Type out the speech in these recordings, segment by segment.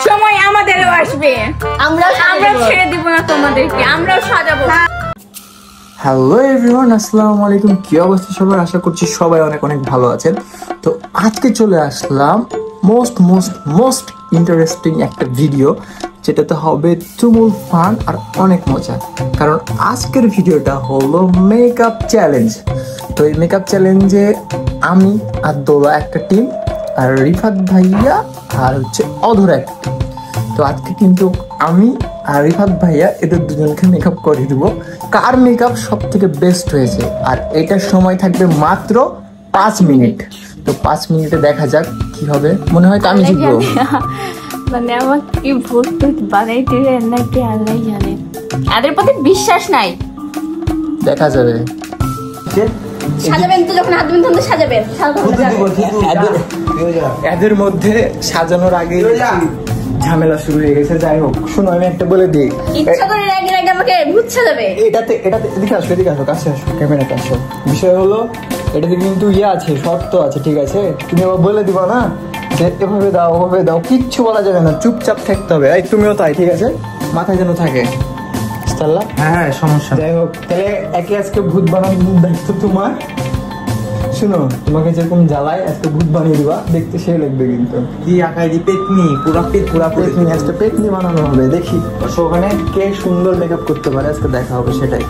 সময় আমাদেরও আসবে, আমরা ছেড়ে দিব না তোমাদেরকে, আমরাও সাজাবো। হ্যালো এভরিওয়ান, আসসালামু আলাইকুম। কি অবস্থা সবার? আশা করছি সবাই অনেক অনেক ভালো আছেন। তো আজকে চলে আসলাম মোস্ট ইন্টারেস্টিং একটা ভিডিও, যেটাতে হবে তুমুল ফান আর অনেক মজা। কারণ আজকের ভিডিওটা হলো মেকআপ চ্যালেঞ্জ। তো এই মেকআপ চ্যালেঞ্জে আমি আর দোলা একটা টিম, আর রিফাত ভাইয়া আর হচ্ছে অধরা একটা টিম। তো আজকে কিন্তু আমি আর রিফাত ভাইয়া এদের দুজনকে মেকআপ করে দেবো, কার মেকআপ সব থেকে বেস্ট হয়েছে। আর এটার সময় থাকবে মাত্র 5 মিনিট। তো 5 মিনিটে দেখা যাক কি হবে। মনে হয় তো আমি জিতবো। মানে আমার কি ভূত বানাইতে নাকি আল্লাহ জানে, এদের প্রতি বিশ্বাস নাই। দেখা যাবে। সাজাবেন তো, যখন হাত ধুবেন তখন সাজাবেন। এদের মধ্যে সাজানোর আগে ঝামেলা শুরু হয়ে গেছে। যাই হোক, শোনো আমি একটা বলে দিই, ইচ্ছা করে আগে আমাকে ভূত সাজাবে। এটাতে এদিকে আসো, কাছে আসো, ক্যামেরাটা আসো। বিষয় হলো এটাতে কিন্তু আছে, শর্ত আছে, ঠিক আছে? তুমি আবার বলে দিবা না যে এভাবে দাও ওভাবে দাও, কিচ্ছু বলা যাবে না, চুপচাপ থাকতে হবে। এই তুমিও তাই, ঠিক আছে? মাথায় যেন থাকে। হ্যাঁ সমস্যা। যাই হোক, তাহলে একে আজকে ভূত বানানোর দায়িত্ব তোমার। শুনো, তোমাকে যেরকম জ্বালায় আজকে ভূত বানিয়ে দিবা, দেখতে সেই লাগবে। কিন্তু কি আকাই দি পেতনি, পুরা পেতনি, আজকে পেতনি বানানো হবে। দেখি ওখানে কে সুন্দর মেকআপ করতে পারে, আজকে দেখা হবে সেটাই।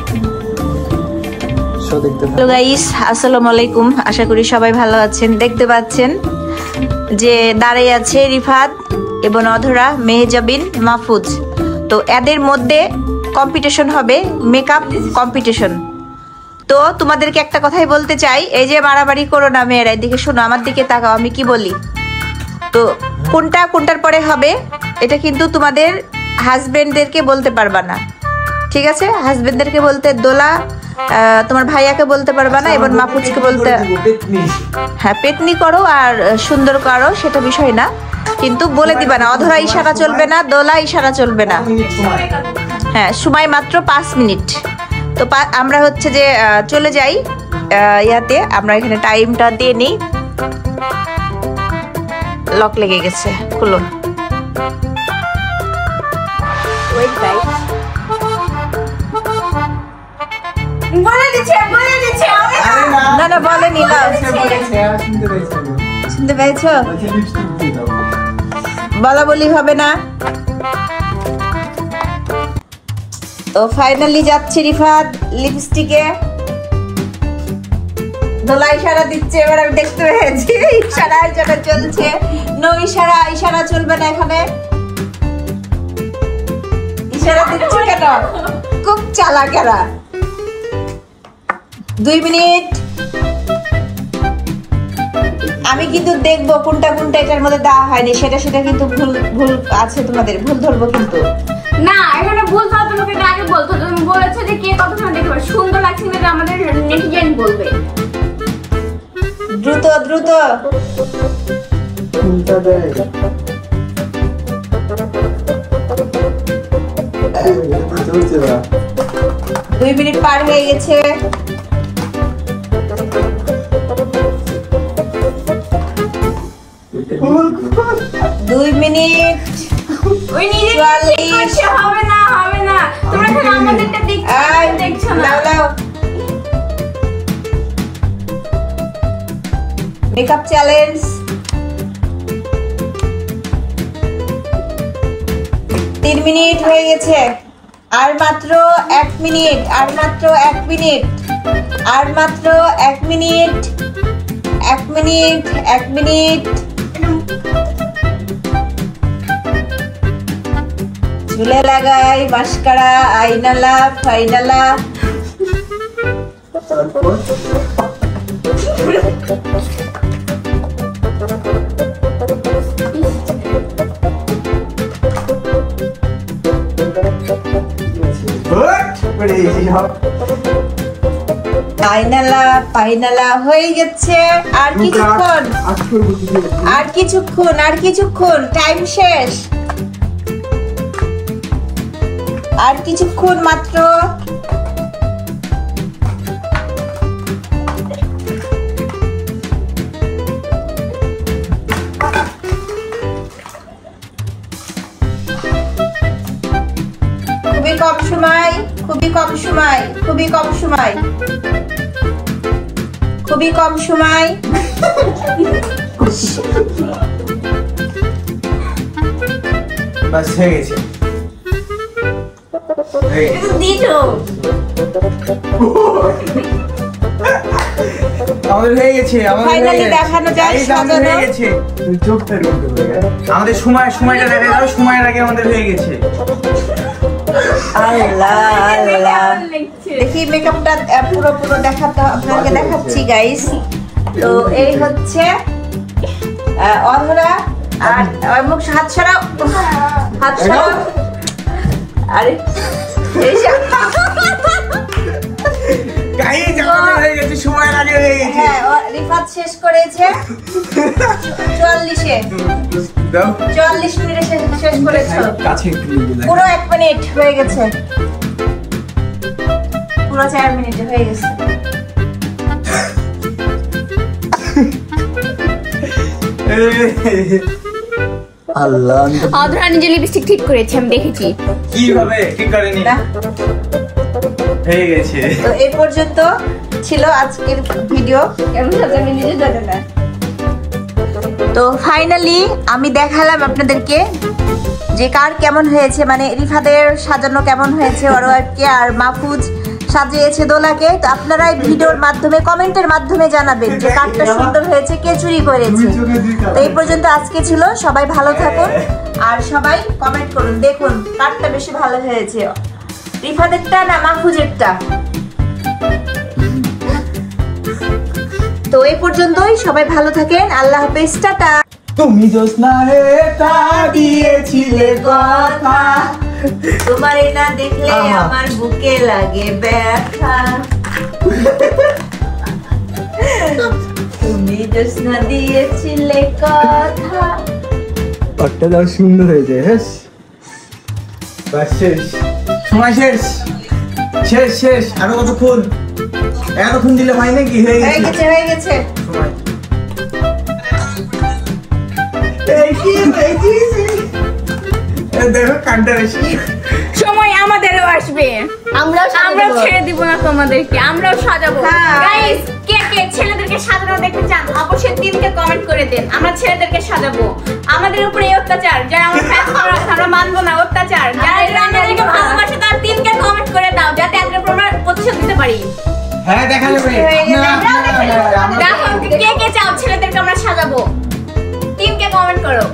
হ্যালো গাইস, আসসালামু আলাইকুম। আশা করি সবাই ভালো আছেন। দেখতে পাচ্ছেন যে দাঁড়িয়ে আছে রিফাত এবং অধরা, মেহজাবিন, মাহফুজ। তো এদের মধ্যে কম্পিটিশন হবে, মেকআপ কম্পিটিশন। তো তোমাদেরকে একটা কথাই বলতে চাই, এই যে বাড়াবাড়ি করো না মেয়েরা, এদিকে শোনো, আমার দিকে তাকাও, আমি কি বলি। তো কোনটার পরে হবে এটা কিন্তু তোমাদের হাজবেন্ডদেরকে বলতে পারবা না, ঠিক আছে? হাজবেন্ডদেরকে বলতে, দোলা তোমার ভাইয়াকে বলতে পারবা না, এবং মাহফুজকে বলতে, হ্যাঁ পেতনি করো আর সুন্দর করো, সেটা বিষয় না, কিন্তু বলে দিবা না। অধরা ইশারা চলবে না, দোলা ইশারা চলবে না। হ্যাঁ, সময় মাত্র 5 মিনিট। তো আমরা হচ্ছে যে চলে যাই ইয়াতে, আমরা এখানে টাইমটা দিয়ে নিই। লক লেগে গেছে, খুলো। না বলেনি, শুনতে পেয়েছ? বলা বলি হবে না। তো ফাইনালি যাচ্ছে রিফাত লিপস্টিকে। দোলা ইশারা দিচ্ছে, এবার আমি দেখতে পেয়েছি ইশারা চলছে। নো ইশারা চলবে না এখানে। ইশারা দিচ্ছে কেন? খুব চালাক এরা। 2 মিনিট। আমি কিন্তু দেখবো কোনটা এটার মধ্যে দেওয়া হয়নি, সেটা কিন্তু ভুল আছে, তোমাদের ভুল ধরবো কিন্তু না। এখানে ভুল ধরা তোমাকে আগে বলতো, তুমি বলেছো যে কে কতক্ষণ দেখতে পারে, সুন্দর লাগছে না, আমাদের নেটিজেন বলবে। দ্রুত 2 মিনিট পার হয়ে গেছে। হবে না তোমরা এখন আমাদেরটা দেখছো না। Makeup challenge. 3 মিনিট হয়ে গেছে। আর মাত্র 1 মিনিট, আর মাত্র 1 মিনিট, আর মাত্র 1 মিনিট, 1 মিনিট, 1 মিনিট। চুলে লাগাই মাস্কারা, আইনালা, ফাইনালা। আইনালা ফাইনালা হয়ে গেছে। আর কিছুক্ষণ, টাইম শেষ। আর কিছুক্ষণ মাত্র। কম সময়, খুবই কম সময়, খুবই কম সময়, খুবই কম সময়। বাস হয়ে গেছে দিছো আমাদের হয়ে গেছে আমাদের হয়ে Finally গেছে। দেখানো যায় Guys, আমাদের সাজানো। হয়ে গেছে তুই চোখটা বন্ধ করে দে। আমাদের সময়টা দেখা দাও সময়ের আগে আমাদের হয়ে গেছে আল্লাহ আল্লাহ, কেমন লাগছে? দেখি মেকআপটা পুরো দেখাতে আপনাকে দেখাচ্ছি গাইস। তো এই হচ্ছে অধরা আর মুখ হাত সরাও, হাত সরাও। আরে এই যে- গাইস আমাদের হয়ে গেছে সময়ের আগে হয়ে গেছে হ্যাঁ রিফাত শেষ করেছে 44-এ, দাও 44 মিনিটে শেষ করেছো। কাছে একটু নিয়ে গেলে পুরো 1 মিনিট হয়ে গেছে, পুরো 4 মিনিটে হয়ে গেছে। আল্লাহ আমি তো অধরা নিজে লিপস্টিক ঠিক করেছে, আমি দেখেছি। কিভাবে ঠিক করেনি না? হয়ে গেছে তো এই পর্যন্ত ছিল আজকের ভিডিও। কেমন সাজাবে নিজে জানে না। তো ফাইনালি আমি দেখালাম আপনাদেরকে যে কার কেমন হয়েছে, মানে রিফাদের সাজানো কেমন হয়েছে, অরোয়ারকে আর মাহফুজ সাজিয়েছে দোলাকে। তো আপনারা এই ভিডিওর মাধ্যমে কমেন্টের মাধ্যমে জানাবেন যে কারটা সুন্দর হয়েছে, কে চুরি করেছে। তো এই পর্যন্ত আজকে ছিল, সবাই ভালো থাকুন আর সবাই কমেন্ট করুন, দেখুন কারটা বেশি ভালো হয়েছে, রিফাদেরটা না মাহফুজেরটা। তো এই পর্যন্তই, সবাই ভালো থাকেন, আল্লাহ হাফেজ, টাটা। তুমি জোৎস্না রে তা দিয়েছিলে কথা তোমার না দেখলে আমার বুকে লাগে ব্যথা, তুমি জোৎস্না দিয়েছিলে কথা। পাটটা দাও, সুন্দর হয়েছে। হ্যাঁ বাস শেষ সময় শেষ শেষ শেষ আরো কতক্ষণ এতক্ষণ দিলে হয় নাকি হয়ে হয়ে গেছে গেছে হয়ে গেছে। সময় এই কি দেখো কানটা বেশি সময় আমাদেরও আসবে, আমরাও ছেড়ে দিব না তোমাদেরকে, আমরাও সাজাবো। হ্যাঁ। গাইস, কে কে ছেলেদেরকে সাজানো দেখতে চান অবশ্যই 3কে কমেন্ট করে দেন, আমরা ছেলেদেরকে সাজাবো। আমাদের উপরে এই অত্যাচার, যারা আমরা ফ্যান ফলোয়ার্স, আমরা মানবো না অত্যাচার। যারা আমাদেরকে ভালোবাসে তারা 3কে কমেন্ট করে দাও, যাতে এর উপর আমরা প্রতিশোধ নিতে পারি। হ্যাঁ দেখা যাবে হয়ে গেছে। দেখো কে কে চাও ছেলেদেরকে আমরা সাজাবো, 3কে কমেন্ট করো।